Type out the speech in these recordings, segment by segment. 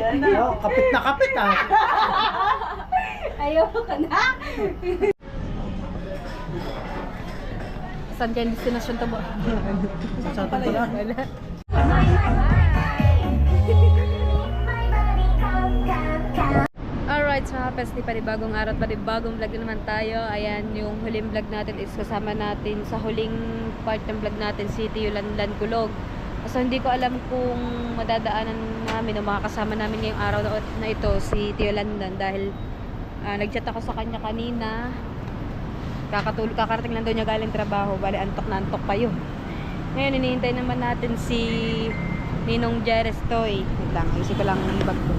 Oh, kapit na kapit ah. Ayaw ka na. Saan kayong destination to ba? Saan pala yan? Alright, so happens ni panibagong araw, panibagong vlog na naman tayo. Ayan, yung huling vlog natin is kasama natin sa huling part ng vlog natin, City Yulanlan Kulog. So hindi ko alam kung madadaanan namin o makakasama namin ngayong araw na ito si Tio Landan dahil nag-chat ako sa kanya kanina. Kakarating lang daw niya galing trabaho, bali antok na antok pa yun. Ngayon hinihintay naman natin si Ninong Jerez Toy. Wait lang, isip ko lang ng bag ko.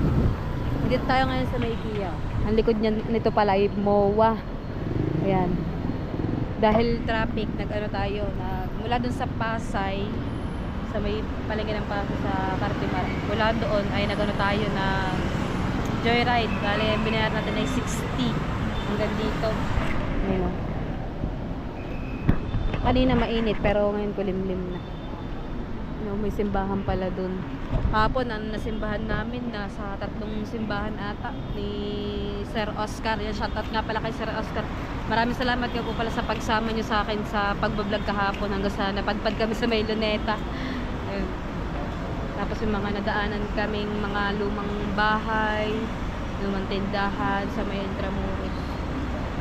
Dito tayo ngayon sa may IKEA. Ang likod niya nito pala ay MOA. Ayan. Dahil traffic, nag-ano tayo, mula dun sa Pasay, sa may palengke ng Pasay sa Cartimar. Mula doon ay nag-ano tayo na joyride. Bale, binayar natin ay 60 hanggang dito. Ayun. Kanina mainit pero ngayon kulimlim na. No, may simbahan pala dun. Hapon ang nasimbahan namin na sa 3 simbahan ata ni Sir Oscar. Yan, shoutout nga pala kay Sir Oscar. Maraming salamat nga po pala sa pagsama nyo sa akin sa pagbablog kahapon hanggang sa napadpad kami sa may Luneta. Ayun. Tapos yung mga nadaanan kaming mga lumang bahay, lumang tindahan sa may Intramuros.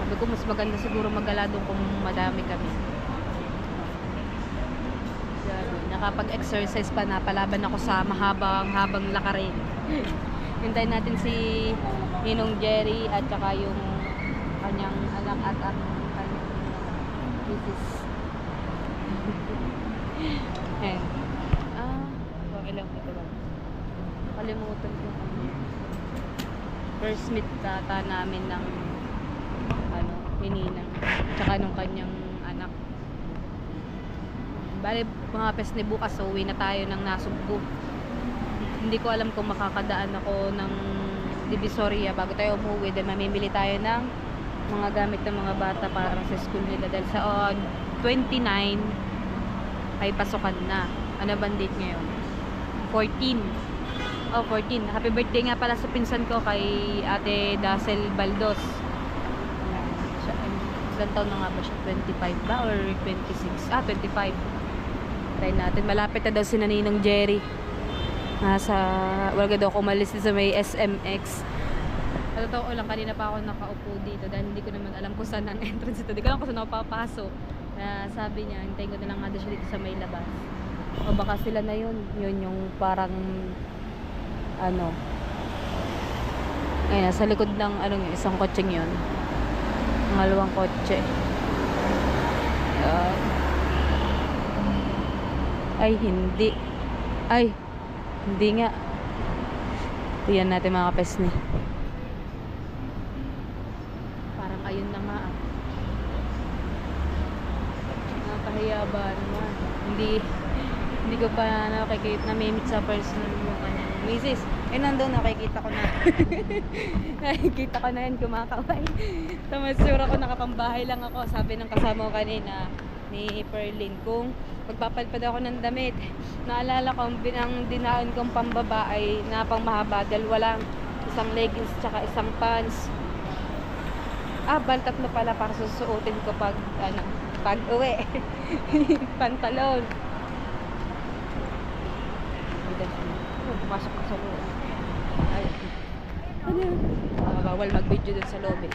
Sabi ko mas maganda siguro magala doon kung madami kami. Nakapag-exercise pa, napalaban ako sa mahabang lakarin. Hintayin natin si Ninong Jerry at saka yung kanyang anak at ang kanyang misis. Eh. Ilang ito ba? Kalimutan ko. First meet data namin ng Ninang tsaka nung kanyang anak. Bale, mga pes ni bukas, so uwi na tayo ng Nasugbu. Hindi ko alam kung makakadaan ako ng Divisoria bago tayo umuwi. Dahil mamimili tayo ng mga gamit ng mga bata para sa school nila. Dahil sa 29 ay pasukan na. Ano bang date ngayon? 14. Oh, 14. Happy birthday nga pala sa pinsan ko kay Ate Dacel Baldos. Ilang taon na nga ba siya? 25 ba? Or 26? 25. Try natin. Malapit na daw si Ninong Jerry. Wala daw ako umalis sa may SMX. At totoo lang, kanina pa ako nakaupo dito dahil hindi ko naman alam kung saan ang entrance ito. Hindi ko alam kung saan ako papasok. Sabi niya, hintayin ko na lang nga siya dito sa may labas. O baka sila na yun. Yun yung parang ayun, sa likod ng yung isang kotseng yun. Pangalawang kotse. Ay, hindi. Ay, hindi nga. Tiyan natin mga kapes ni. Parang ayun na nga. Nakahiya ba naman? Hindi ko pa namimit sa personal yung kanyang misis. Eh, nandun, nakikita ko na. Nakikita ko na yan, kumakaway. Tamasura ko, nakapambahay lang ako. Sabi ng kasama ko kanina, ni Perlin, kung magpapalpad ako ng damit, naalala ko ang dinaan kong pambaba ay napang mahaba dahil walang isang leggings tsaka isang pants. Tatlo pala para susuotin ko pag uwi. Pantalon. Pumasok ko sa loob. Ay. Bawal mag-video dun sa lobby.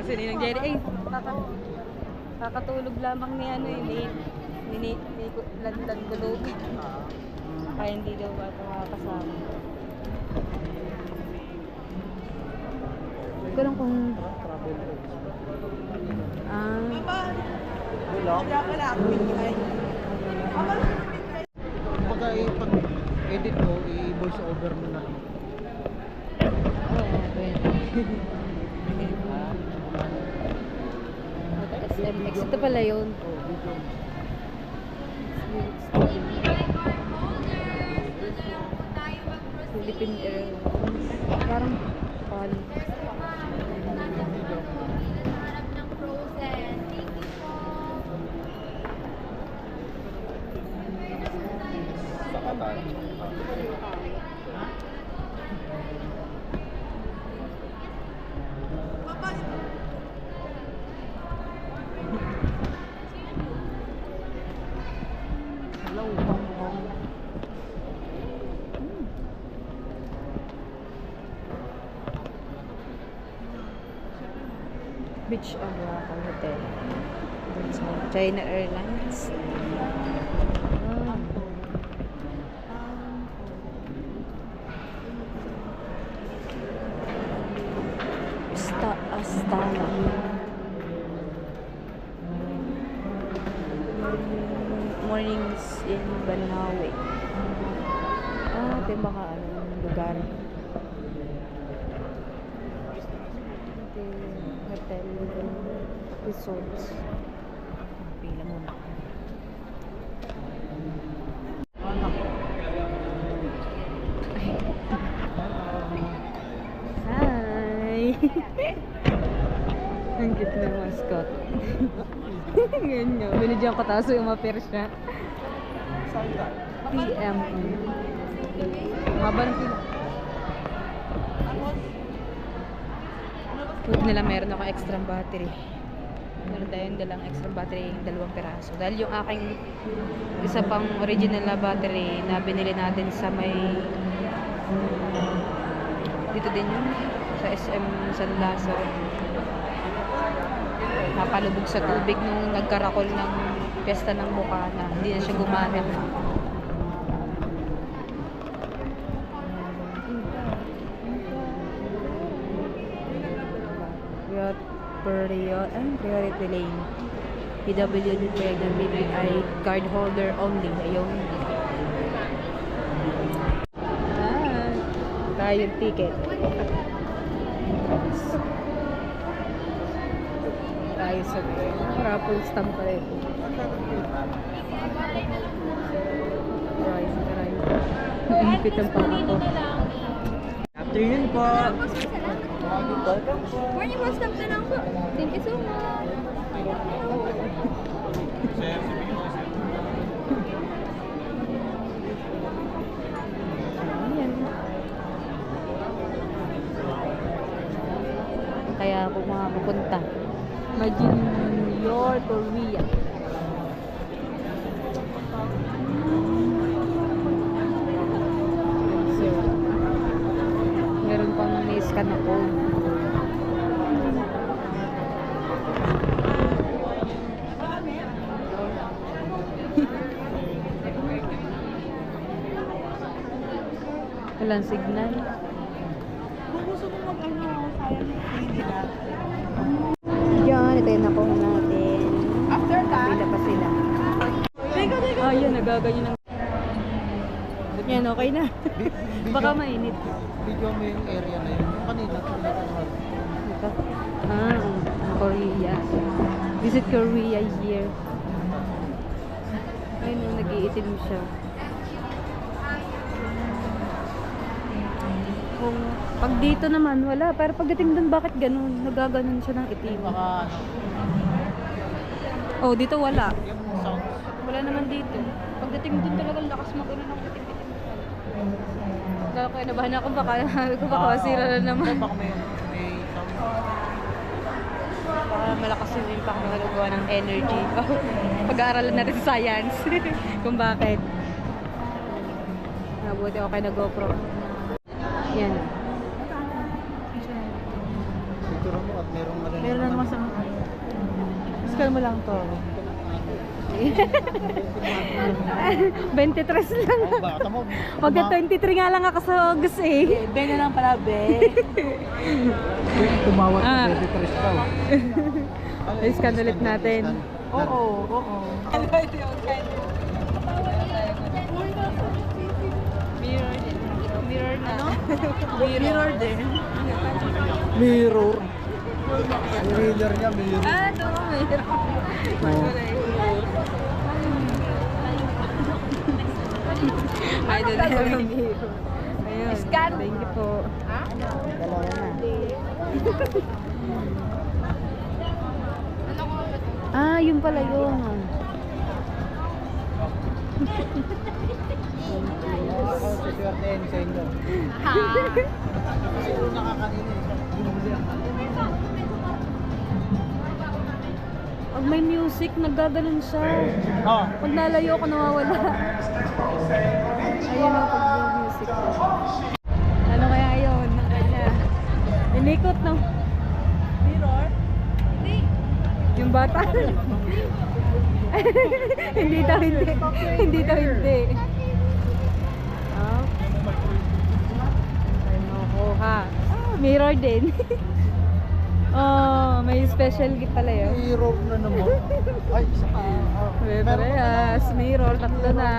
Si Ninang Jerry, kakatulog lamang ni Landan Kulog. Kaya hindi daw ba ito makakasama. Hindi ko lang kung pag-edit ko, i-voice over mo na. SMX. Ito pala yun. Philippine Airlines. Parang Sa Qatar. Beach on Boracay Hotel. Dun sa China Airlines. Astana. Mornings in Banawe. Ito yung baka anong lugar. Ito yung hotel resorts. Pila muna. Hi! Ang cute na mascot. Ngayon nga. Binigyan ko taso yung maper siya. TME. Haba ng pila. Huwag nila meron ako extra battery. Meron tayong dalang extra battery, 2 peraso. Dahil yung aking isa pang original na battery na binili natin sa may dito din yun sa SM San Lazaro. Napalubog sa tubig nung nagkarakol ng piyesta ng Bukana. Hindi na siya gumana. Priority lane. PWD pregnant BPI card holder only. Ayun. Tayo ticket. Tayo sa raffle stamp pa rin. Impit ang pako ko. Afternoon po. Morning po, stop na lang po. Thank you so much. Ayan. Kaya ako pupunta. Imagine your Korea. So, meron pang ni-scan ako. Walang signal. Kung gusto mo mag-ano, sayang hindi na. Yan, ito yung nakuha natin. After that, Pila pa sila. Ah, yan, nagaganyan ng... Yan, okay na. Baka mainit. video mo yung area na yun. Yung kanina, Ito. Korea. Visit Korea here. Ayun, nag-iitim siya. Kung pag dito naman, wala. Pero pagdating dun, bakit ganun? Nagaganon siya ng itim. baka ano, Oh, dito wala. yung sound. Wala naman dito. Pagdating dun talagang lakas mag-ano ng itim-itim. Kaya kaya nabahan ako baka masira na naman. Baka may sound. Baka malakas yung impact na nagagawa ng energy. Pag-aaralan natin sa science. Kung bakit. Nabuti ako kay na GoPro. Yan. Siguro mo at merong marinig. Meron na naman sa... Scan mo lang to. 23 lang. Oh, bata mo. Pagka 23 nga lang ako sa August eh. Ben na lang pala, be. Tumawag Ah. sa 23 daw. I-scan ulit natin. Oo. Mirror na. Mirror din. Mirror. Yung reader niya, mirror. Ito mirror. Ay, doon na yung mirror. Ayun. Scan. Thank you po. Dalawa na. Yun pala yun. Siswertein sa inyo. Kasi yung nakakanina Pag may music, naggaganon siya. Oh. Pag nalayo ako, nawawala. Ayun ang pag may music. Ano kaya yun? Nakanya. Inikot no? Mirror? Hindi, bata. Hindi daw hindi. Hindi daw hindi. Oh. Ano ko ha? Mirror din. Oh, may special gift pala yun. Mirror na naman. Ay, isa pa. Parehas, mirror, tatlo na.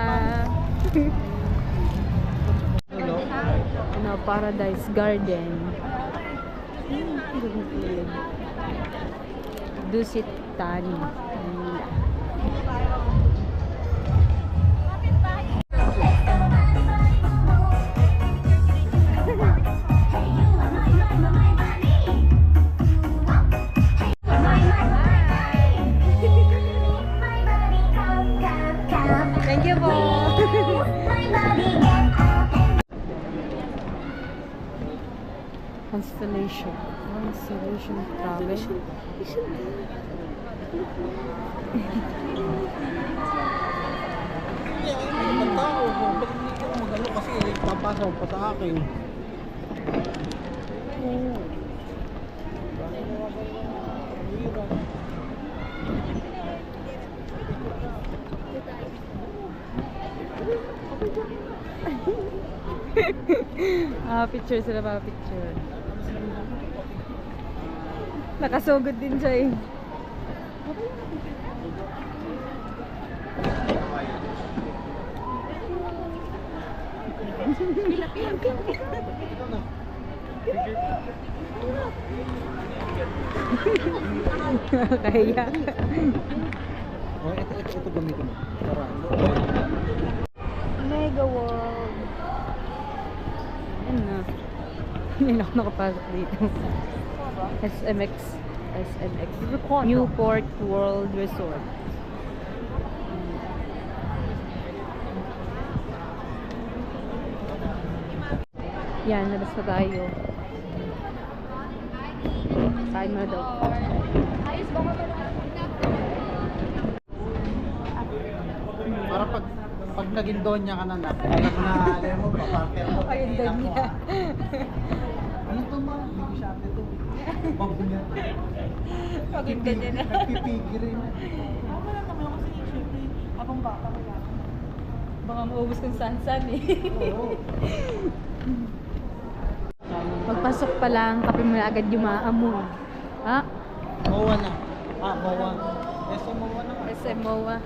Ano, Paradise Garden. Dusit Tani. Thank you po. Constellation Travel. Ang tao, bakit hindi ka magalo kasi papasaw pa sa akin. Picture sila, mga picture. Nakasugod din siya eh. Kaya. Oh, ito gamitin mo. Para. Mega World. Ano na? Hindi na ako nakapasok dito. SMX. Newport World Resort. Yan, labas pa tayo. Kain mo na daw. Para pag naging donya ka na alam na alam mo papartner mo. Ayun doon niya. Ano to ma? Hindi siya ito. Babunya. Pagod ka din. Nagpipigil rin. Wala naman ako kasi syempre, habang bata ko lang. Baka maubos kong sansan eh. Oo. Pagpasok pa lang, kape mo na agad yung maamoy. Ha? Mowa na. Mowa. Yes, Mowa na. SM MOA.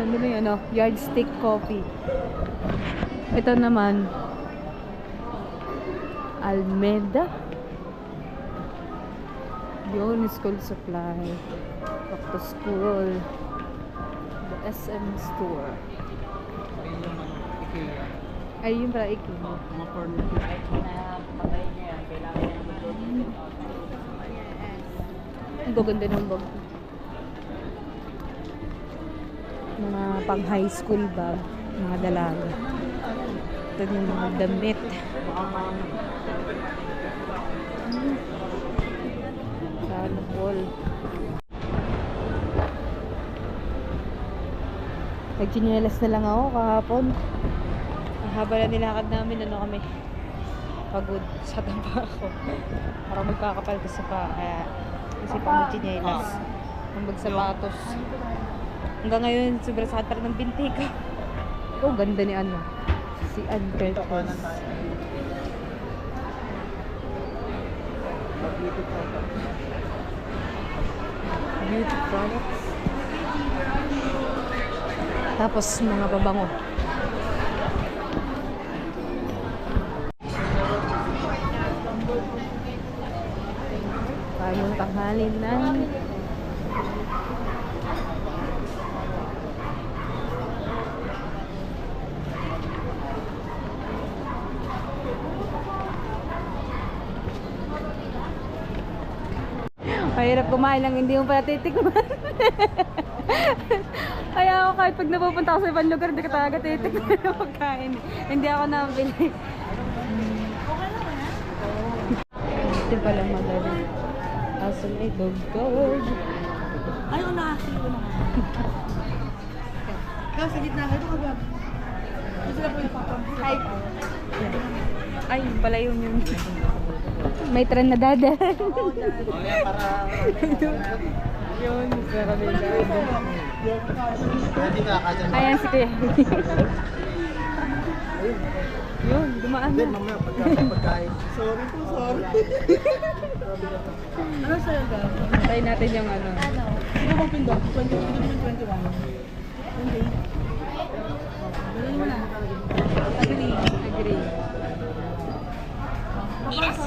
Ano na yun, yardstick coffee. Ito naman, Almeda. Yun, school supply. Back to school. The SM store. Ayun yung IKEA. Ay, yun pala, IKEA. Mga corner. Ang gaganda ng bag. Mga pang high school bag. Mga dalaga. Ito yung mga damit. Sana all. Nagchinelas na lang ako kahapon. Ang haba na nilakad namin, kami. Pagod sa tamba ako. Parang magkakapal ko sa pa. Kaya isipan mo chinelas. Ang magsapatos. Hanggang ngayon, sobrang sakit pa rin ng binti ko. Oh, ganda ni ano. Si Ann Curtis. Beauty products. Tapos mga pabango. Parang tanghalin ng mahirap kumain lang, hindi mo pala titikman. Kaya ako kahit pag napupunta ako sa ibang lugar, hindi ka talaga titikman na pagkain. Hindi ako nabili. Ito pala magaling. Aso na ito, gold. Ay, nakakilo na. Ikaw, sa gitna ka ito, kagab. Ito sila po yung papang. Ay, yun pala yun. May tren na dadaan. Oo, dahil. O yan, para... Yun, marami na. Pwede ka, kasya na. Ayan si Kuya. Yun, dumaan Hindi, na. mamaya pagkain. Sorry po, sorry. Ano sa'yo, Gab? Tayo natin yung ano. Sino bang pindot? 21. Okay. Galing mo na. Agree. Agree. Baka sa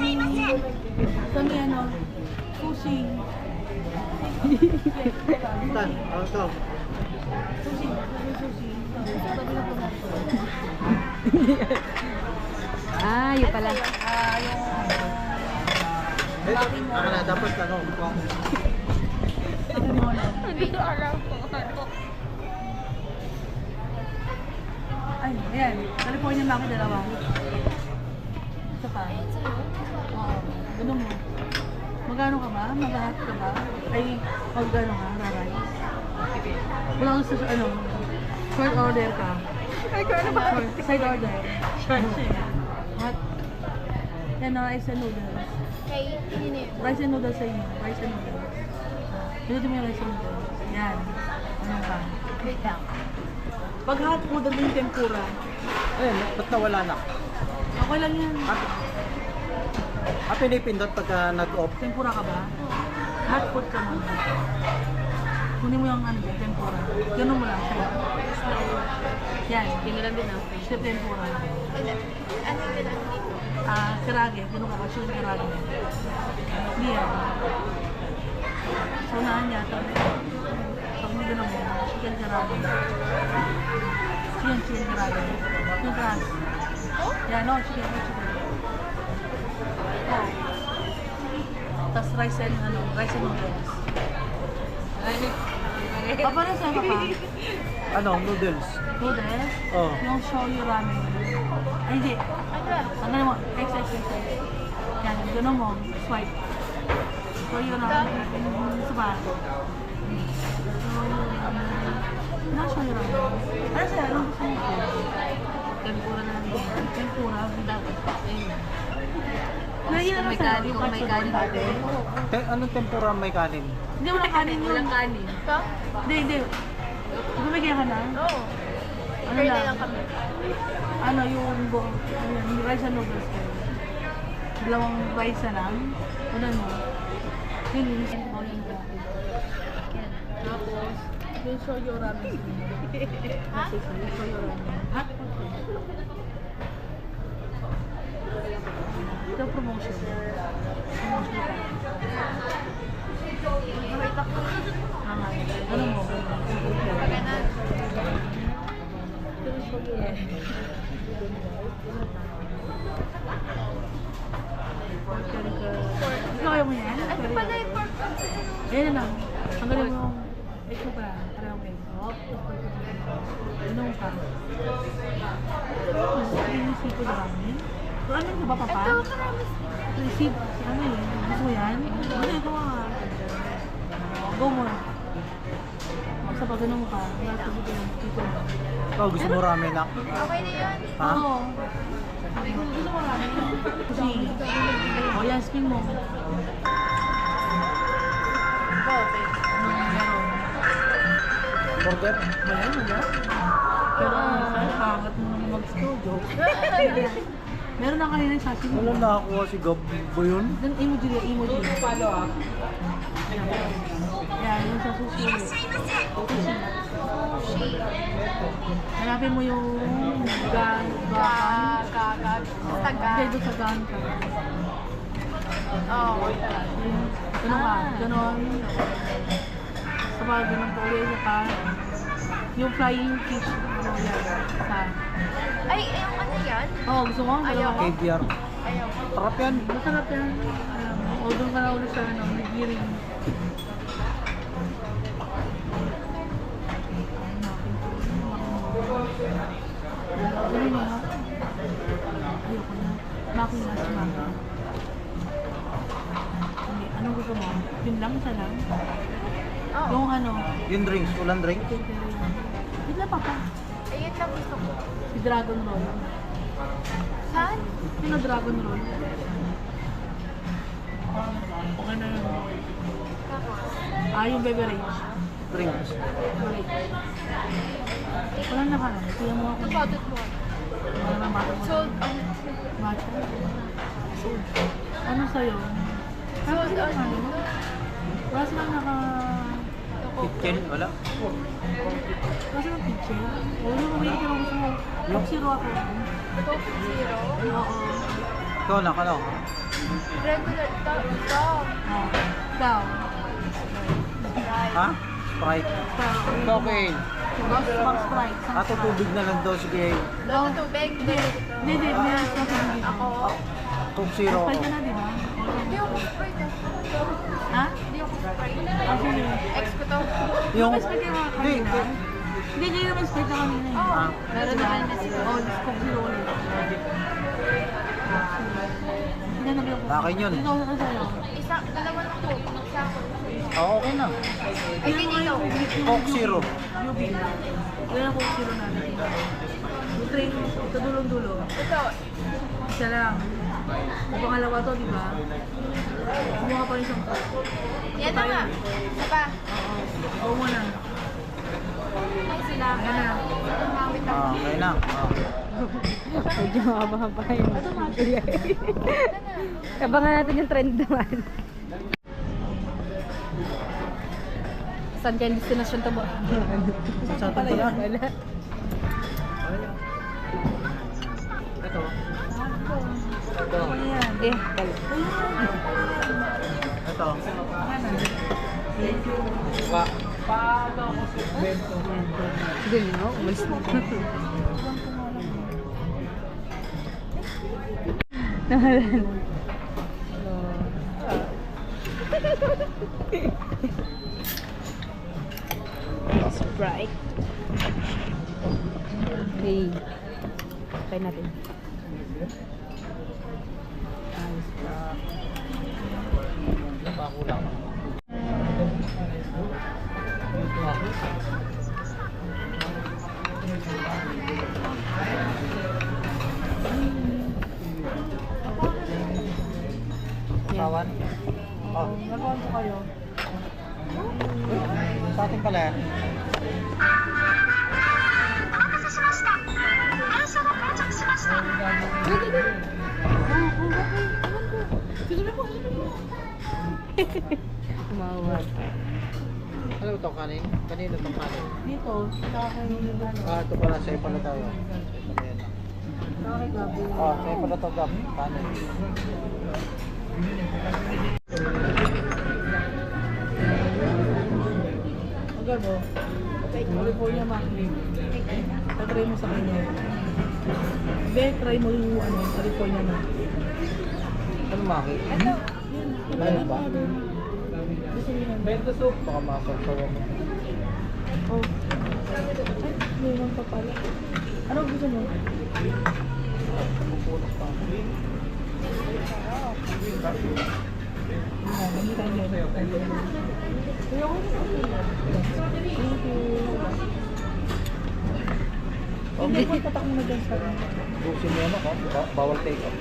may ano, sushi. Tan, ano to? Sushi. Sushi. Sabi na po na. Ah, yun pala. Ito, ako na, dapat ano, Hindi ko alam po. Ay, ayan. California Maki, dalawa. Isa pa. Oo. Ganun mo. Magano ka ba? Maghahat ka ba? Ay, magano ka? Raray? Wala ko sa ano. Short order ka. Ay, ko ano ba? Side order. Short. What? Yan na, rice and noodles. Rice and noodles sa inyo. Rice and noodles. Pinutin mo yung rice and noodles. Yan. Ano ka? Pag hot food, ano yung tempura? ayun, ba't nawala na? Okay lang yan. Pinipindot pagka nag-off. Tempura ka ba? Hot food ka muna. Kunin mo yung ano, tempura. Ganun mo lang. Sa'yo. Yan. Kinilan din ah. Siya tempura. Karage. Ganun ka. Siya yung karage. Hindi yan. So, naan niya. Pag hindi ganun mo, chicken karage. Chicken karage. Chicken karage. Yan, no. Chicken. Oh. Tapos rice and noodles. Para sa'yo ka pa? Ano, noodles. Noodles? Oh. Yung shoyu ramen. Ay, hindi. Ang gano'n mo, XXX. Yan, gano'n mo, swipe. Shoyu ramen. Isa ba? Shoyu ramen. Ano shoyu ramen? Ano sa'yo? Anong gusto mo? Tempura na lang. Tempura. Ayun. Naiyan na May sa'yo, kanin, yung kung may katsudo kanin. dati. Anong tempura may kanin? Hindi mo na kanin yun. Walang kanin. Hindi. Bumigyan ka na? Oo. Ano Order lang? lang kami. Ano yung rice and noodles kayo? Dalawang rice na lang? Ano mo? Yun, yun. Tapos, yung shoyu ramen. Ha? Yung shoyu ramen. Ha? Ito promotion. Promotion pa. Wait ako. Ano mo? Pagana. Ito yung shoyu ramen. Gusto kayo mo yan? Ano pala yung pork? Ayan na lang. Tanggalin mo yung ito pa. Para okay. Inom ka. Ano yung seafood ramen? So, ano yung ba, papa? Ito, karami. Receive. Ano yun? Gusto mo yan? Ano ito nga? Go mo. Sa pag ganun ka, wala sa dito yung tito mo. Oh, gusto mo ramen na? Okay na yun. Ha? Oo. Gusto mo ramen? Kasi, o yan, spin mo. Meron. Burger? Wala, wala. Pero ang pangat mo naman mag-studio. Meron na kanina yung sashimi. Wala nakakuha si Gab ba yun? Then emoji rin, emoji. Follow up. Yan, yung sa sushi. Hanapin mo yung gan, Taga. Hindi, doon sa gan ka. Oo. Ganun ka, ganun. Sa mga ganun po ulit sa pa. Yung flying fish, ano yan, sa... Ay, yung ano yan? Oo, gusto mo? Ayoko. KBR. Ayaw. Sarap yan. Masarap yan. O doon ka na ulit sa ano, naggiring. Ganun mo. Ayoko na. Maki na si Maki. Hindi, anong gusto mo? Yun lang, isa lang. Oo. Yung ano, Yung drinks, ulan drinks. yun lang papa. Ayun lang gusto ko. Si Dragon Roll. Saan? Sino Dragon Roll? Okay na yun. Yung beverage. Drinks. Wala na ka na. Kaya mo ako. Napatot mo. Wala na matang mo. Sold out. Matcha. Ano sa'yo? Sold out. Wala silang naka... Kitchen, wala. Wala silang kitchen. O, yung kumili ka lang gusto mo. Coke Zero ako. Coke Zero. Oo. Ikaw lang, ano? Regular. Ito. Oo. Ikaw. Ha? Sprite. Ikaw. Okay. Box Sprite. Ato tubig na lang daw, sige. Daw tubig. Hindi. Meron ka sa hindi. Ako. Coke Zero Sprite ako. ka na, di ba? Hindi ako Sprite. Ha? Hindi ako Sprite. Kasi Ex ko to. Yung... Mas pwede mga Hindi, kanina. Hindi, hindi naman Sprite na kanina. eh. Oo. Ah. Meron naman na sila. Oh, Coke Zero ulit. Hindi na nabili ko. Akin yun. Ikaw na sa'yo. Isa, dalawa na Coke. Isa ako. Okay na. Ay, dito. Coke Zero. UB. Yan ang Coke Zero natin. Yung train, sa dulong-dulo. Ito. Isa lang. Ang pangalawa to, di ba? Kumuha pa rin siyang Coke. Yan na nga. Isa pa. Oo muna. Ay, sila. Yan na. Tumawit ako. Okay na. Medyo mahaba yung abangan natin yung trend naman. Saan kayong destination to ba? Sa atin pala. Wala. Ito. Ito. Ano yan? Eh, Ito. Wa. Paano ako sa bento? ganyan no? Umalis na. Nahalan. Sprite. Okay. Try natin. Ayos pa. Pa kulang. Kawan? Oh, Nagawan ko kayo. sa atin pala yan. Tumawag. Ano ito kanin? Kanino itong kanin? Dito, sa akin yung ano. Ito pala, sa'yo pala tayo. Sa akin gabi. Sa'yo pala ito gab. Kanin. Ang gabo. California mackerel. Tatry mo sa kanya. Be, try mo yung ano, California mackerel. Ano maki? Ito. Ayun ba? Gusto niyo yan? Bento soup. Baka masasawa mo. Oh. Ay, mayroon pa pala. Ano gusto mo? Pupunas pa. Hindi tayo yan. Kuya ko. Thank you. Hindi ko patak mo na dyan sa akin. Busin mo ano ko? Bawal take off.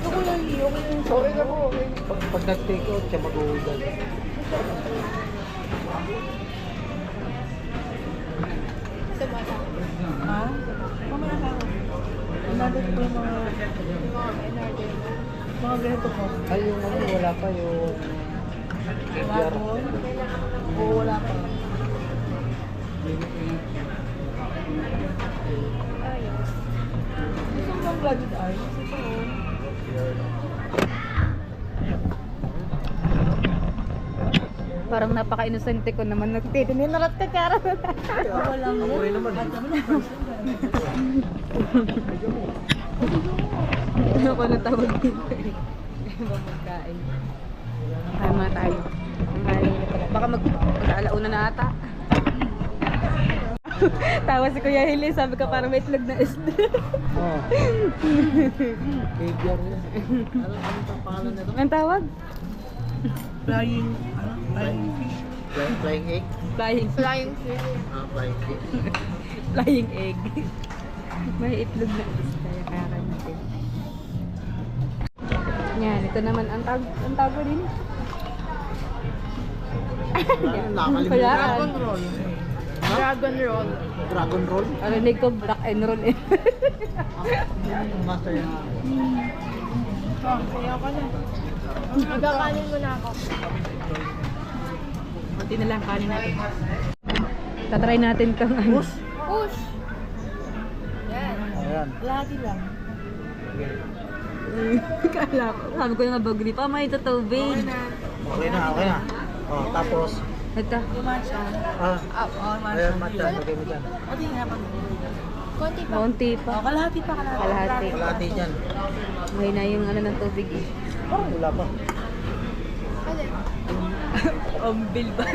Ako lang iyo. Okay yung Sorry na po. Pag nag-take out siya mag-uwigan. Sa mata. Ha? Mamaya ka ako. Nandito ko yung mga ganito ko. Ay, yung ano, wala pa yung... Bago? Oo, wala pa. Ayos. Gusto mo bang blooded ice? Ito oh. Parang napaka-inosente ko naman. Nagtitinilarat ka, Kara. Wala mo. Okay naman. At naman ang person. Ano ko natawag dito eh. Ibang magkain. Kaya mga tayo. Baka mag-alauna na ata. Tawa si Kuya Hili, sabi ka parang may itlog na isda. Oo. Caviar yun. Ano pangalan nito? Ang tawag? Flying, ano? Flying fish. Flying egg? Flying. Flying fish. Flying egg. Flying egg. May itlog na isda. Kaya natin. Yan, ito naman ang tawag din. Nakakalimutan. Dragon roll. Dragon roll. Dragon roll? Arinig ko, black and roll eh. Master yan. Kaya ka na. Magkakanin mo na ako. Kunti na lang kanin natin. Tatry natin itong ano. Push! Yan. Ayan. Lagi lang. Kala ko. Sabi ko na mabagli pa, may tubig. Okay na, okay na. Oh, tapos, Ito. Yung matcha. ah, Oh, matcha. ayan, matcha. Lagay mo dyan. Kunti nga pa. Konti pa. Kaunti pa. Oh, kalahati pa, kalahati. Kalahati. Kalahati dyan. May na yung ano ng tubig eh. Parang wala pa. Pwede. Ombil ba?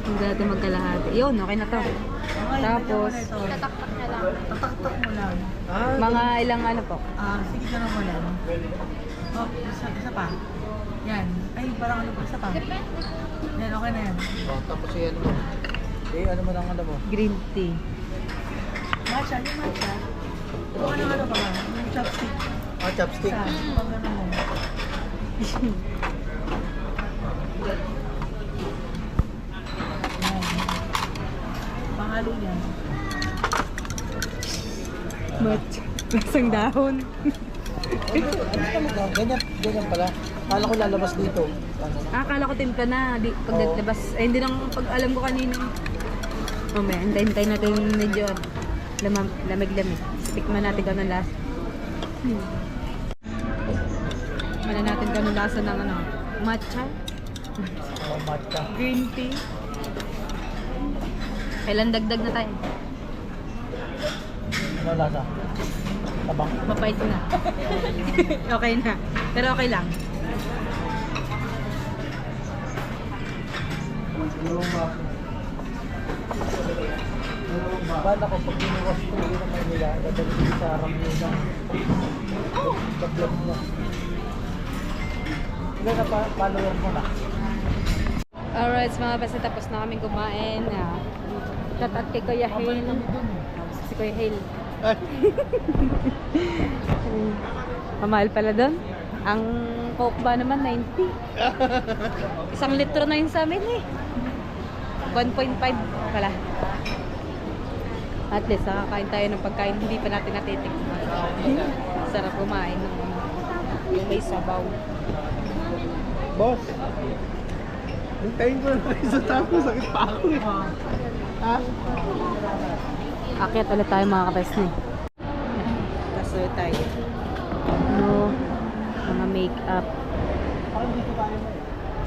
Hindi natin magkalahati. Yun, okay na to. Okay, Tapos, medyo muna ito. Tataktak na lang. Tatak-tak mo lang. Ah, mga ilang ano po. Sige ka na mo lang. Oh, isa pa. Yan. Ay, parang ano pa, isa pa. Depende. Yan, okay na yan. oh, tapos yan mo. Eh, ano mo nang ano mo? Green tea. Matcha, yung matcha. Ito ka ng ano pa ba? Yung chopstick. Ah, chopstick. Isa, pag ano mo. Yan. Panghalo niyan. Matcha. Lasang dahon. Ganyan, ganyan pala. Kala ko lalabas dito. Ano? Akala ko timpla na. Di, pag Oo. naglabas. Ay, hindi nang pag alam ko kanina. Mamaya, hintay natin medyo lamig-lamig. Tikman natin kung anong lasa. Tikman natin kung anong lasa ng ano. Matcha. Oh, matcha. Green tea. Kailan dagdag na tayo? Ano lasa? Tabang. Mapait na. Okay na. Pero okay lang. Bala ko pag binuwas ko yun ang Manila, dadalhin sa ramyo ng vlog mo. Ilan na follower mo na? Alright, mga basta tapos na kami kumain. Shout out kay Kuya Hale. Si Kuya Hale. Mamahal pala doon. Ang Coke ba naman 90? 1 litro na yun sa amin eh. 1.5 pala. At least nakakain tayo ng pagkain hindi pa natin natitikman. Sarap kumain ng yung may sabaw. Boss! Hintayin ko na isa tapos sakit pa ako eh. Ha? Akyat ulit tayo mga kapesni. Kaso tayo. No, mga make-up. Parang dito tayo mo eh.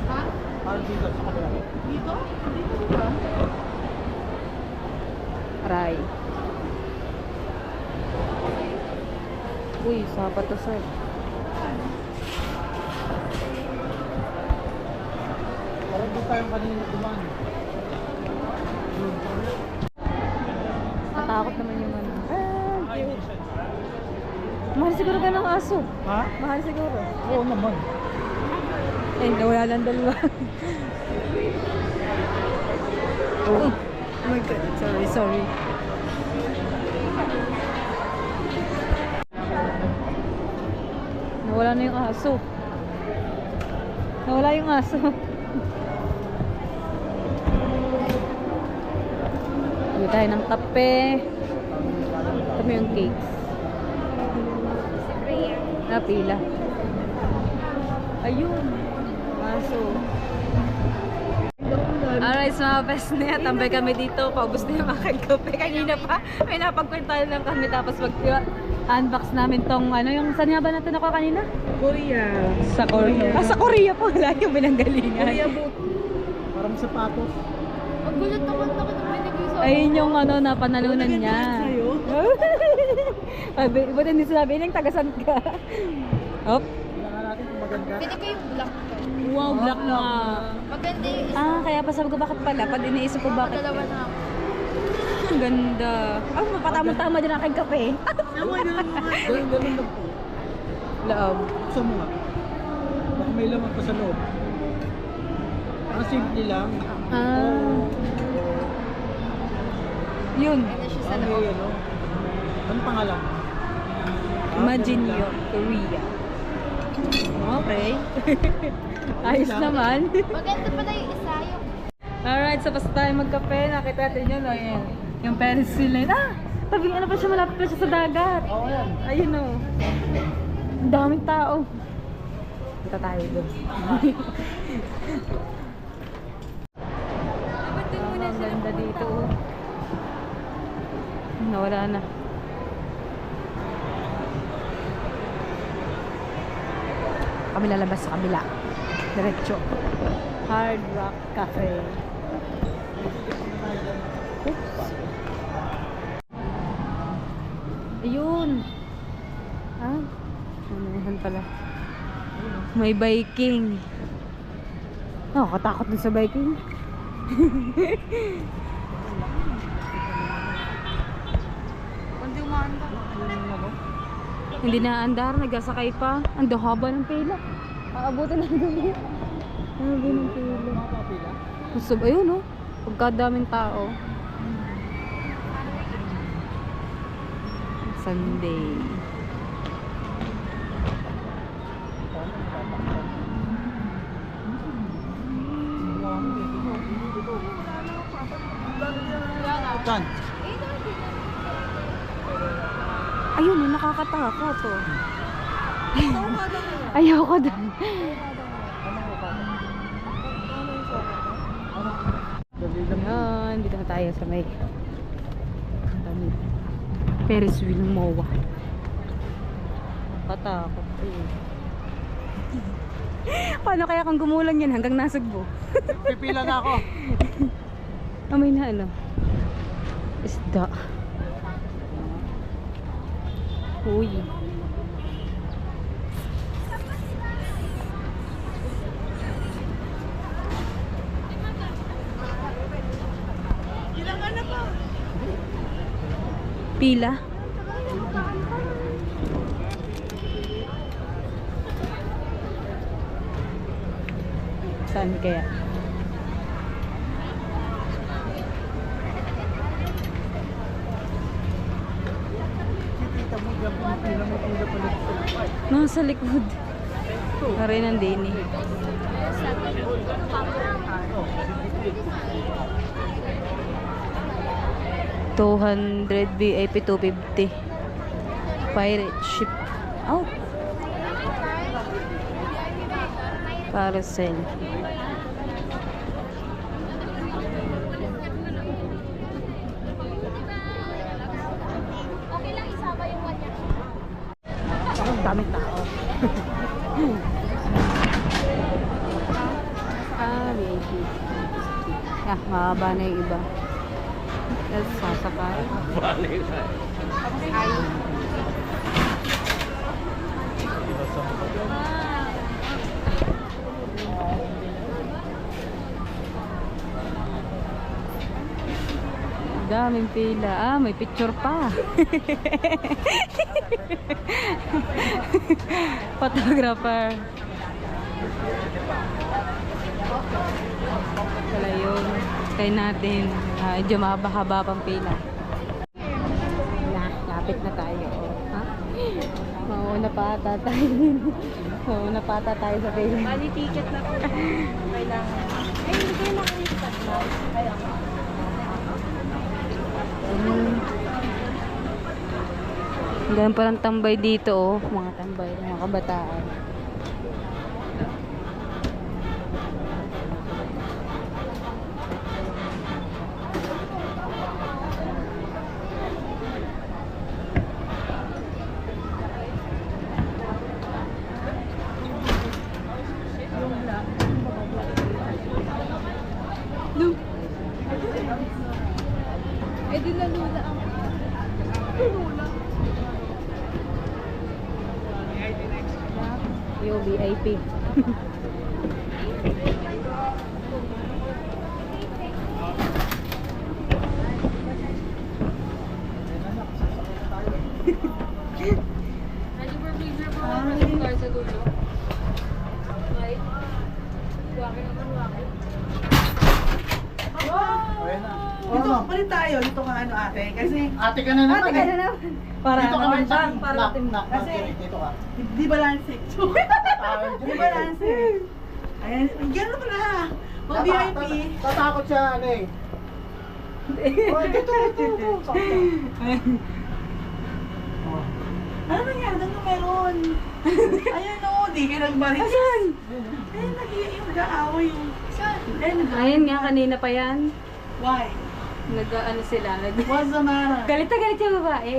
Ha? Parang dito sa kabila. Dito? Dito ba? Aray. Uy, sapatos eh. Parang dito tayo kanina dumaan. Natakot naman yung ano. Mahal siguro ka ng aso. Ha? Mahal siguro. Oo naman. Eh, nawala lang dalawa. Oh my God. Sorry. Nawala na yung aso. Nawala yung aso. Bili tayo ng kape. Ito mo yung cakes. Napila. Ayun. Aso. Alright, mga best na tambay kami dito. Paubos na yung aking kape. Kanina pa, may napagkwentahan lang kami. Tapos unbox namin tong ano, yung saan nga ba natin ako kanina? Korea. Sa Korea. Sa Korea po. Wala yung binanggalingan. Korea boot. Parang sapatos. Ang gulat naman ako nung binigay sa Ayun yung ano, napanalunan niya. Sa'yo? Buti hindi sinabi niyang tagasan ka. Hop. Kailangan natin kung maganda. Pwede ko yung black to. Wow, black na. Maganda yung isa. Kaya pa sabi ko bakit pala? Pag iniisip ko bakit. Dalawa na ako. Ang ganda. Mapatama-tama din aking kape. Ganun lang po. Loob. Buksan mo nga. Baka may laman pa sa loob. Ang simple lang. Yun. Ano siya sa May loob. ano. Anong pangalan? Imagine yun, Korea. Okay. Ayos naman. Maganda pala yung isa, yung Alright, so basta tayo magkape. Nakita natin yun, o yan. Yung Paris Wheel. Ah! Tabing ano pa siya, malapit pa siya sa dagat. Oo yan. Ayun o. Ang daming tao. Punta tayo doon. Ang ganda dito. Oh. Nawala na. Kami lalabas sa kabila. Diretso. Hard Rock Cafe. Oops. Ayun. Ah, ano pala. May biking. Oh, katakot din sa biking. Hindi umaanda. Hindi na andar, nagsasakay pa. Ang haba ng pila. Aabutin ng gabi. Haba ng pila. Gusto ba yun, oh? Pagkadaming tao. Sunday. Saan? Ayun, yung nakakatakot, oh. Ayaw ko doon. Ayan, dito na tayo sa may Ferris wheel ng MOA. Katakot. Ayun. Paano kaya kung gumulang yan hanggang Nasugbo? Pipila na ako. May na ano? Isda. Uy. Pila. Saan kaya? Kita mo, pila mo, pila pala. Nasa likod. Maray ng Dini. $200 VIP 250. Pirate ship. Oh. Carousel. okay lang isama yung kanya. Ang daming tao. VIP. Ah, mahaba na yung iba. Let's sasakay. Daming pila. Ah, may picture pa. Photographer. Wala yun. Try natin. Medyo mahaba-haba pang pila. Lapit na tayo. Ha? Mauna pa ata tayo. Mauna pa ata tayo sa pila. Bali ticket na po. Kailangan. Ay, hindi kayo nakalipat na. Kaya nga. Ganun palang tambay dito, oh. Mga tambay, mga kabataan. Eh di nalula ang Yung VIP. ready for freezer po ang press car sa dulo. Right? Waki naman waki. Ayan na. Ito palit tayo. Dito ka ano ate. Kasi, Ate ka na naman Ate ka na naman. para Dito ka naman naman bang, para Nak, kasi, dito ka. di balance. Di balance. Ayan, gano'n pala. Mag VIP. Tatakot siya, ano eh. Oh, dito. Sakto. Oh. Ano nangyari? Ano meron? Ayan o, di ka nagbalik. Asan? Ayun, yung nag-aaway yung... Ayun, Ayun nga, kanina pa yan. why? Nag-ano sila. What's the matter? Galit na galit yung babae.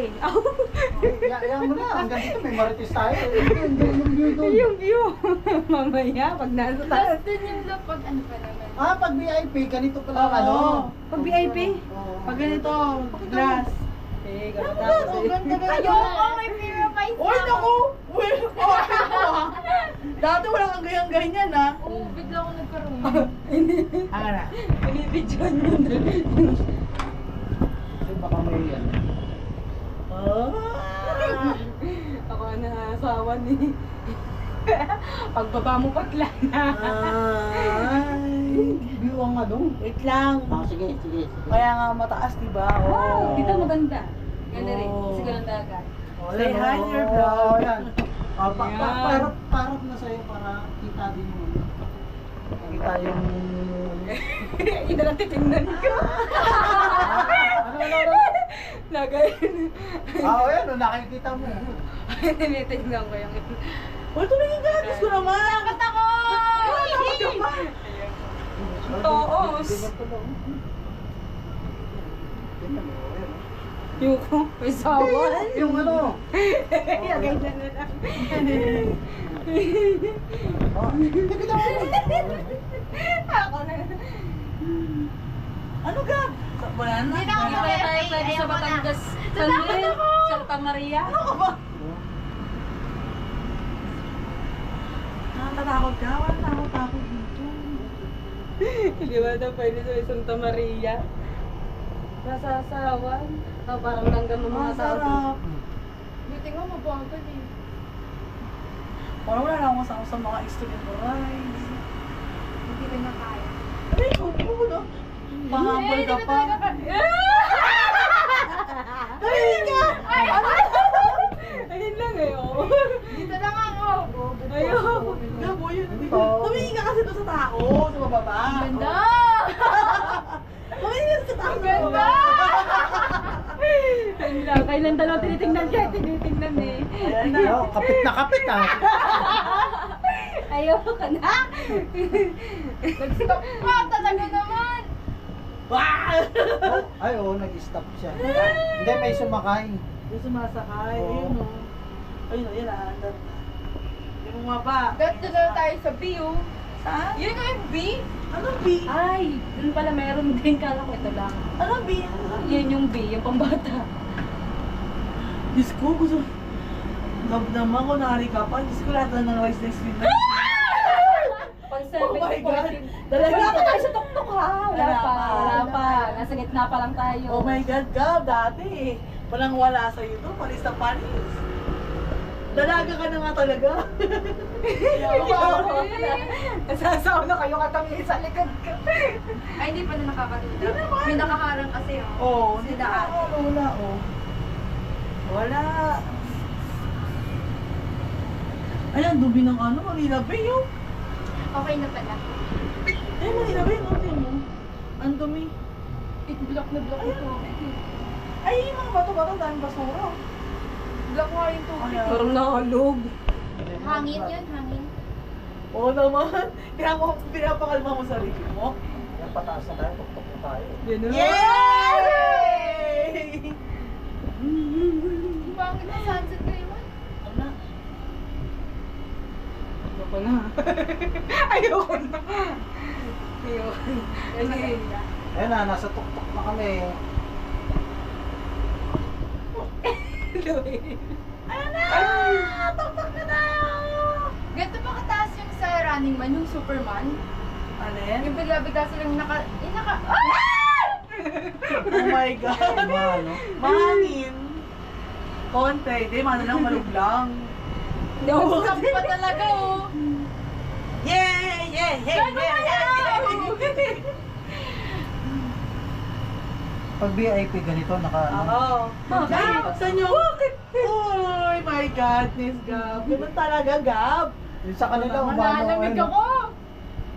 Yan mo na, hanggang dito may marites tayo. Yung view. Mamaya, pag nasa tayo. Tapos dun yung lapag, ano pa naman. Ah, pag VIP, ganito pala Oo. ano. Pag VIP? Oo. Pag ganito, glass. Eh, Ano ganun ba? tapos Ang eh. ganda na. Ayoko, may fear of heights Uy, naku! Uy, okay mo ah. Dati wala kang ganyan-ganyan ah. Oo, bigla ako nagkaroon. Aka na. Binibidyoan yun. Kasi baka may yan. Ah. Ako na asawa ni... Pagbaba mo patla na. Ay. View ang ano. Wait lang. Ah, sige. Kaya nga mataas, diba? Wow, dito maganda. Ganda rin. Oh. Siguro ang dagat. Say hi to your Oh, vlog. yan. Ah, Yan. parang na sa'yo para kita din yung ano. Kita yung... Hindi na lang titingnan ko. Ano? Lagayin. Ah, yan, nakikita mo. Tinitingnan ko yung... Uy, tumingin ka. Diyos ko naman. Takot ako! Takot ka pa. Toos. Yuko, may sawan. Yung ano. Lagay na na lang. Oh, kita mo. Ako na. Ano ka? Wala na. Hindi na ako Hindi tayo pwede sa Ayaw mo na. Batangas. Tatakot ako. Santa Maria. Ano ka ba? Nakakatakot ka? Wala takot dito. Hindi ba na pwede sa Santa Maria? Nasasawan. Parang langgam ng mga tao. Masarap. Buti nga mabagal eh. Parang wala na akong kasama sa mga student rides. Hindi ko na kaya. Ay, upo na. Pahambol ka pa. Tumingin ka! Ayun lang eh, oh. Dito lang ako. Ayun. Gabo yun. Tumingin ka kasi doon sa tao, sa bababa. Ganda! Tumingin ka sa tao. Ganda! Ayun lang. Kailan dalawa tinitingnan ka? Tinitingnan eh. Ayan na. Oh, kapit na kapit ah. Ayoko ka na. Nag-stop pa! Talaga naman! Wow! Ay, oo, nag-stop siya. Hindi, may sumakay. Yung sumasakay. Oo. Ayun o. Ayun o, yan ah. Andar na. Yung mga ba? Dito na tayo sa view. Saan? Yun nga yung V. Anong B? Ay, dun pala meron din. Kala ko ito lang. Anong B? Yan yung B, yung pambata. Diyos ko, gusto. Love naman ko, nari ka pa. Diyos ko, lahat na ng rice next week. Pang Oh my God. 7:14. Wala pa tayo sa tuktok ha. Wala Wala pa. pa. Wala pa. Nasa gitna pa lang tayo. Oh my God, Gab, dati eh. Walang wala sa'yo to, panis na panis. Dalaga ka na nga talaga. Nasasaw na kayo katabi sa likod ko. Ay, hindi pa na nakakatuta. May nakaharang kasi oh. Oo, oh, Si hindi daan. na wala, oh. Wala. Ayan, dubi ng ano, Marina Bay, oh. Okay na pala. Ay, Marina Bay, no, tingnan mo. Ang dumi. Block na block yung tubig eh. Ay, yung mga bato-bato, daming basura. Block nga yung tubig. Ayan. Parang nakalog. Hangin yun, hangin. Oo naman. Kaya mo, pinapakalma mo sarili mo. Yan, pataas na tayo, tuktok na tayo. Yan o. Yay! Ang pangit na sunset ngayon. Ano? Ayoko na. Ayoko na. Ayoko. Kasi, Ayun na, nasa tuktok na kami. Ayan na! Tuktok na na! Ganito pa kataas yung sa Running Man, yung Superman. Alin? Yung bigla-bigla silang naka... Oh my God! Ano? Mahangin! Konti, di, mana lang maluglang. no. Stop pa talaga oh. Yay! Yay! Yay! Yay! Yay! Pag VIP ganito, naka ano? Oo. Gab, saan yung... Oh my godness, Gab. Ganun talaga, Gab. Yung sa kanila, Malalamig ano? ako.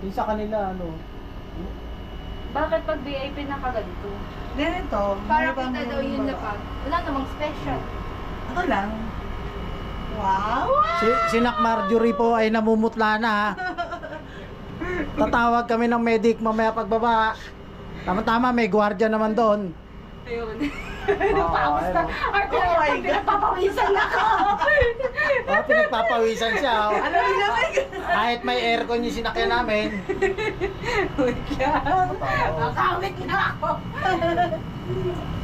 Yung sa kanila, ano? Bakit pag VIP nakaganito? Ganito. Para may kita daw yun na pag. Wala namang special. Ako lang. Wow! Si Nak Marjorie po ay namumutla na ha. Tatawag kami ng medic mamaya pagbaba. Tama-tama, may gwardiya naman doon. Ayun. Tapos na. Oh my God! Papawisan ako! Pinagpapawisan siya. Oh. Ano yung lamig? Kahit may aircon yung sinakyan namin. Wait lang. Nakawit na ako!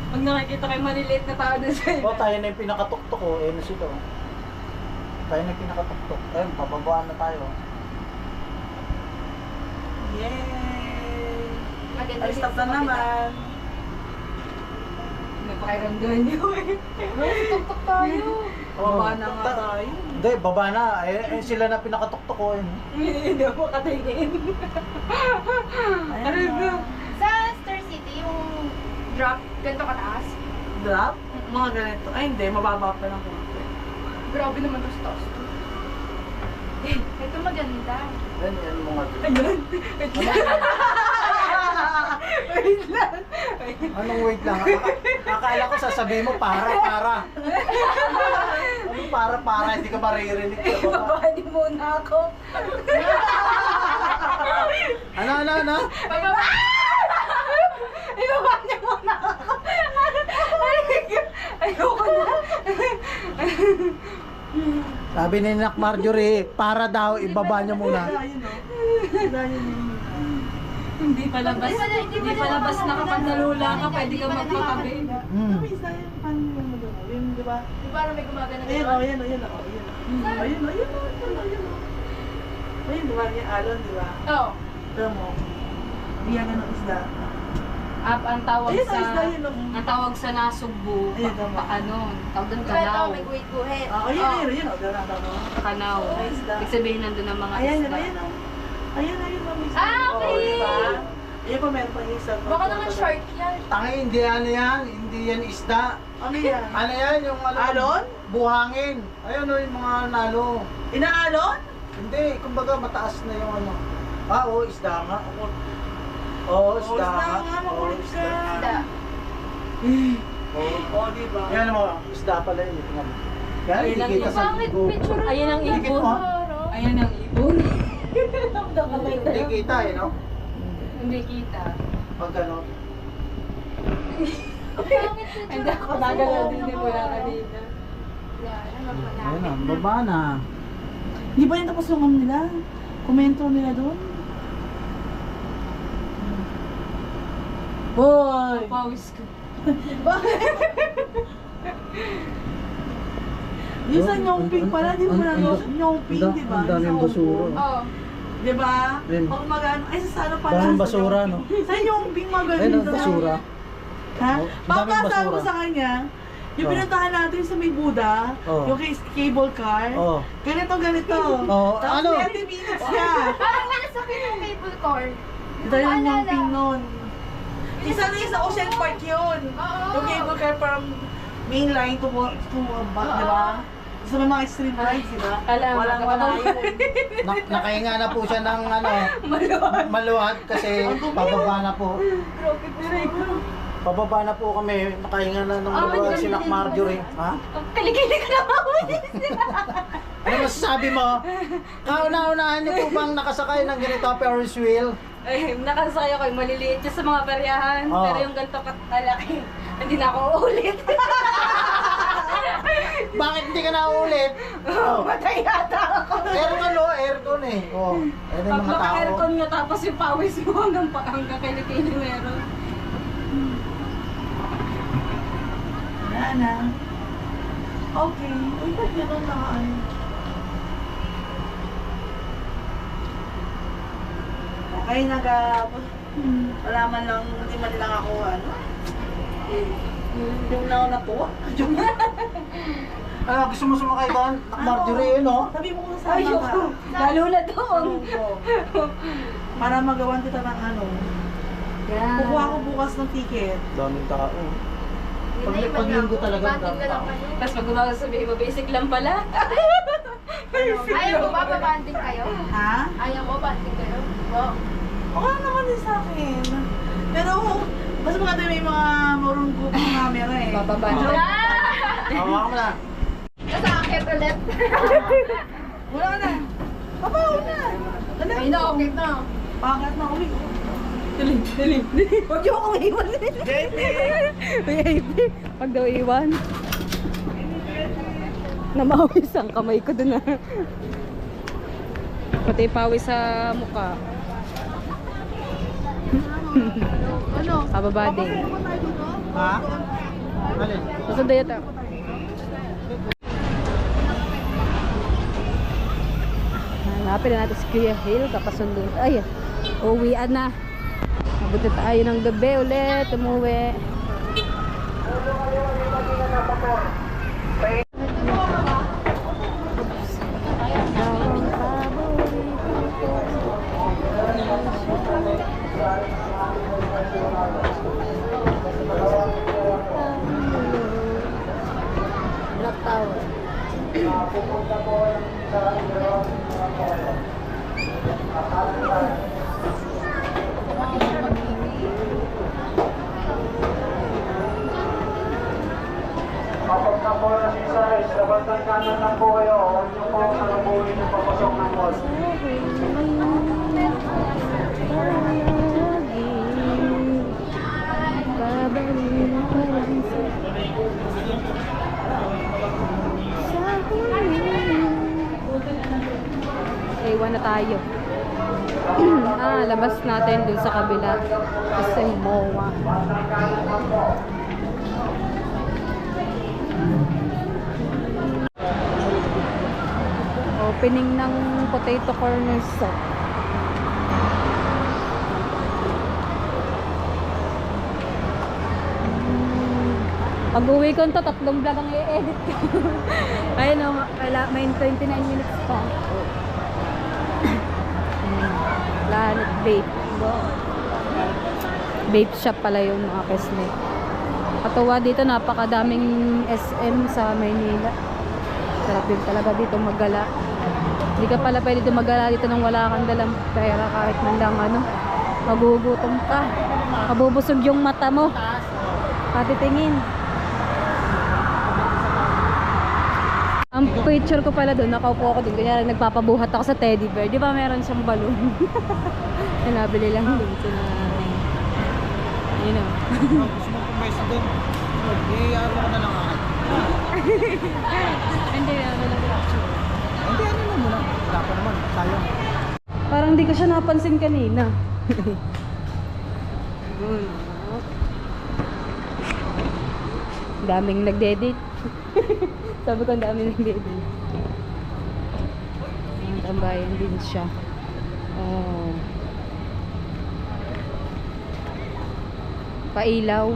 Pag nakikita kayo maliliit na tao na sa'yo. O, tayo na yung pinakatuktok ko. Eh, nasito. Tayo na yung pinakatuktok. Ayun, bababaan na tayo. Yay! Maganda Ay, stop na naman. May pakiramdaman niyo eh. Tuk-tuk tayo. Baba na nga tayo. Hindi, baba na. Eh, sila na pinakatuktok ko. Hindi ako makatingin. Ayan na. Sa Star City, yung drop, ganito kataas. Drop? Mga ganito. Ay, hindi. Mababa pa lang konti. Grabe naman to sa taas. Ito maganda. Yan mga Ayun. Wait lang. Anong wait lang? Akala ko sasabihin mo para. Anong para? Hindi ka maririnig. Babani muna ako. Ano? Pababa! Ibaba niya muna ako. Ayoko na. Sabi ni Nak Marjorie, para daw, ibaba niya muna. Ayun o. Ayun o. Hindi palabas. Hindi palabas na kapag nalula ka, pwede ka magpatabi. Hmm. Paano yung mag Yun, di ba? Di ba may gumagana Ayun dito? o, ayun o, ayun o. Ayun o, ayun o. Ayun, di ba? Yung alon, di ba? Oo. Pero mo, biyagan ng isda. Ang tawag Ayun, sa isda yun, oh. ang tawag sa nasugbo, Ayun, tama. ano, tawag doon Di ba ito, kanaw. may guhit-guhit? Ayun o, ayun o. Kanaw. Ay, isda. Ibig sabihin nandun ang mga Ayan, di isda. ba? Ayun o. Ayun, ayun o. may isda. Ah, okay. Oo, di ba? Ayun pa, meron pa yung isda. Baka naman shark yan. Tangi, hindi ano yan. Hindi yan isda. Ano yan? Ano yan? Yung ano? Alon? Buhangin. Ayun o, yung mga nalo. Inaalon? Hindi, kumbaga mataas na yung ano. Oo, isda nga. Oo, isda nga. makulit ka. Isda. Oo, di ba? Yan mo, isda pala yun. Tingnan mo. Yan, Ayun hindi ang kita sa Pangit Google. picture. Ayun ang Dikit ibon. mo. Ayan ang ibon. Hindi kita eh, no? Hindi kita. Pag ano. Pangit picture. Hindi ako nagalaw din ni mula kanina. Ayun na, baba na. Di ba yung tapos yung ano nila? Komento nila doon? Boy! Pawis ko. Yung sa Nyongping pala, di ba na Nyongping, di ba? Ang daming Sa basura. Hong Kong. Oo. Di ba? Ayun. Pag mag-ano, ay sa ano pala? Daming sa basura, Nyongping. no? Sa Nyongping magaling Ayun ang daw. basura. Ha? Oh, ang daming Papasabi ko basura. sa kanya, yung Oh. pinuntahan natin sa may Buda, Oh. yung cable car, Oh. ganito. Oh, Tapos ano? 30 minutes siya. Parang nasakit yung cable car. Ito yung Naalala. Nyongping nun. Isa na yung sa Ocean Park yun. Oo. Yung cable car from main line to back, di ba? Sa may mga extreme rides, di ba? Alam, Walang wala yun. Nakahinga na po siya ng ano, maluwag kasi pababa na po. Grabe po. Pababa na po kami, nakahinga na ng maluwag si Nak Marjorie. Ha? Kilikili ka naman. Ano masasabi mo? Kauna-unahan niyo po bang nakasakay ng ganito Ferris wheel? Ay, nakasaya ko, maliliit siya sa mga peryahan. Oo. Pero yung ganito katalaki, hindi na ako uulit. Bakit hindi ka naulit? Oh. Matay yata ako. Aircon eh. Oh, ayun yung Pag mga tao. naka-aircon nga tapos yung pawis mo hanggang kilikili meron. Wala na. Okay. Uy, ba't gano'n na ano? Okay, wala man lang, hindi man lang ako, ano? Yung na po. Ano, gusto mo sumakay doon? Nak Marjorie, no? Sabi mo kung saan ka. Lalo na doon. Oo. Para magawan kita ng ano. Yan. Kukuha ko bukas ng ticket. Daming tao. Pag linggo talaga ang daming tao. Tapos pag gumawa sabihin mo, basic lang pala. Ayaw mo ba babanding kayo? Ha? Ayaw mo banding kayo? Wow. Okay naman din sa akin. Pero, mas maganda may mga marunong ko ng camera eh. Bababanda. Hawakan mo na. Nasa akit ulit. Wala na. Papaw na. Wala. Ay na, okay na. Bakit na uwi? Dali. Huwag niyo akong iwan eh. VIP. Pag daw iwan. Namawis ang kamay ko dun ah. Pati pawis sa mukha. Ano? Pababading. Ha? Alin? Susunod yata. Hanapin na natin si Kuya Hill. Kapasundo. Ay, uwian na. Mabuti tayo ng gabi ulit. Umuwi. Black Tower. Kapag na po na si Size, sa bandang kanan lang po kayo. Huwag niyo po nalabuhin yung papasok ng mall. Iwan na tayo. Labas natin dun sa kabila. Kasi MOA. Opening ng potato corner shop. Pag-uwi ko to, 3 vlog ang i-edit ko. Ayun o, may 29 minutes pa. Planet Vape. Vape shop pala yung mga kesme. Katuwa dito, napakadaming SM sa Maynila. Sarap din talaga dito maggala. Hindi ka pala pwede dito maggala dito nang wala kang dalang pera kahit man lang ano. Magugutom ka. Mabubusog yung mata mo. Patitingin. Ang picture ko pala doon, nakaupo ako doon. Kanya nagpapabuhat ako sa teddy bear. Di ba meron siyang balloon? Nabili lang doon. You know. Gusto mo pumesto doon? I-ano ko na lang agad. Hindi, ano lang actually. Hindi, ano na muna. Wala pa naman. Sayang. Parang di ko siya napansin kanina. Daming nagde-date. Sabi ko ang daming nagde-date. Tambayan din siya. Oh. Pailaw.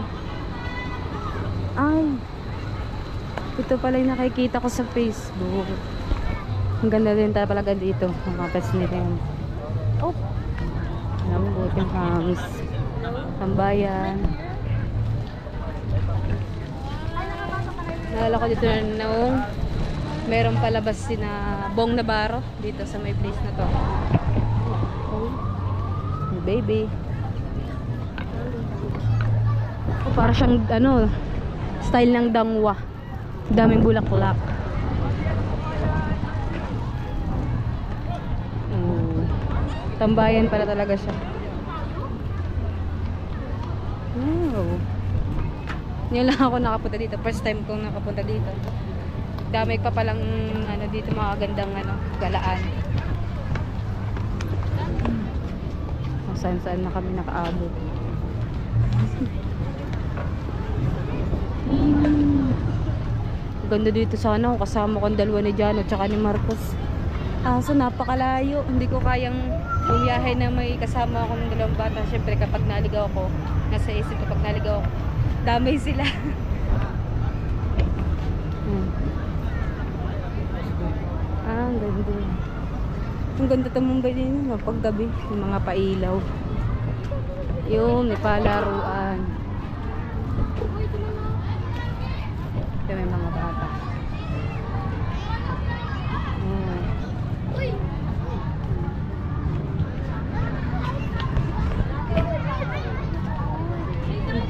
Ay. Ito pala yung nakikita ko sa Facebook. Ang ganda din talaga dito. Ang kapas nila yan. Oh. Lambot yung hams. Tambayan. Naalala ko dito na nung meron palabas sina Bong Navarro dito sa may place na to. Oh. Baby. Oh, para siyang ano, style ng dangwa. Daming bulak-bulak. Tambayan pala talaga siya. Wow. Ngayon lang ako nakapunta dito. First time kong nakapunta dito. Dami pa palang ano dito, mga gandang ano, galaan. Saan-saan na kami nakaabot. Ganda dito sana kung kasama kong dalawa ni Jano tsaka ni Marcos. So napakalayo. Hindi ko kayang bumiyahe na may kasama akong dalawang bata. Siyempre kapag naligaw ako, nasa isip kapag naligaw ako, damay sila. Ang ganda. Ang ganda tumambay din pag gabi. Yung mga pailaw. Yung may palaruan. Ito may mga bata.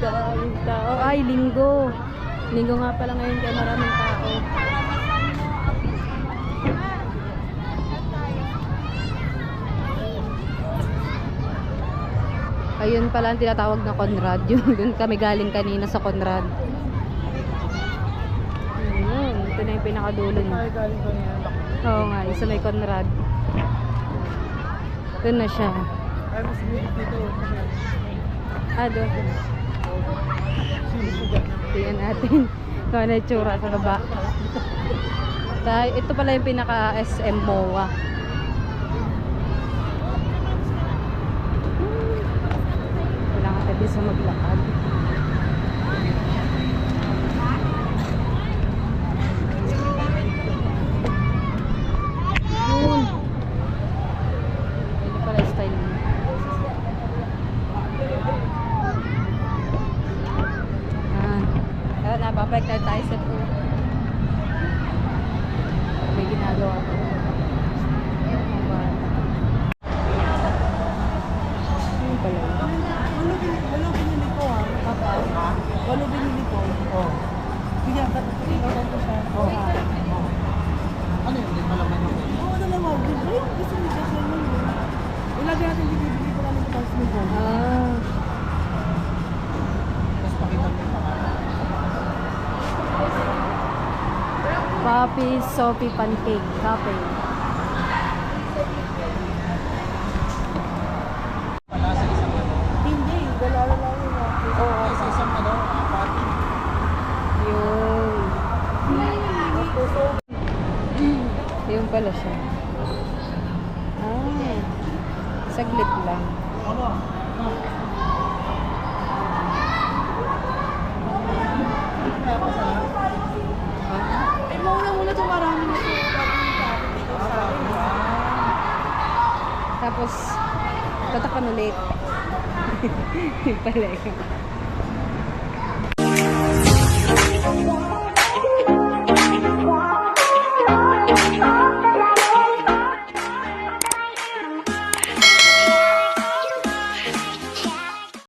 Daming tao. Ay, linggo. Linggo nga pala ngayon kaya maraming tao. Ayun pala ang tinatawag na Conrad. Yun, dun kami galing kanina sa Conrad. Ayun, ito na yung pinakadulo niya. Ay, galing ko niya. Oo nga, isa may Conrad. Doon na siya. Ay, mas bilis dito. Ah, doon. Tingnan natin kung ano yung tsura sa baba. Ito pala yung pinaka SM MOA. Kailangan tayo sa maglakad. Yun. Ito pala yung style niya. Babalik tayo sa pool. May ginagawa ko. Ano pala yun? Walo binili ko ha. Papa? Walo binili ko. Oo. Bigyan ka ko siya. Oo. Ano yun? Hindi pala man yung Oo, dalawa. Ayun, gusto niya siya naman yun. Ilagay natin bibili ko lang ito tapos mo dyan. Tapos pakita mo yung pangalan. Coffee, Sophie Pancake Cafe. Wala sa isang ano. Hindi, dalawa lang yun. Oo, sa isang ano, party. Yun. Yun pala siya. Ah, saglit lang. Ano? Kaya pa sa Eh, muna ito marami na ito. Dito sa akin. Tapos, tatakpan ulit. Yun pala yun.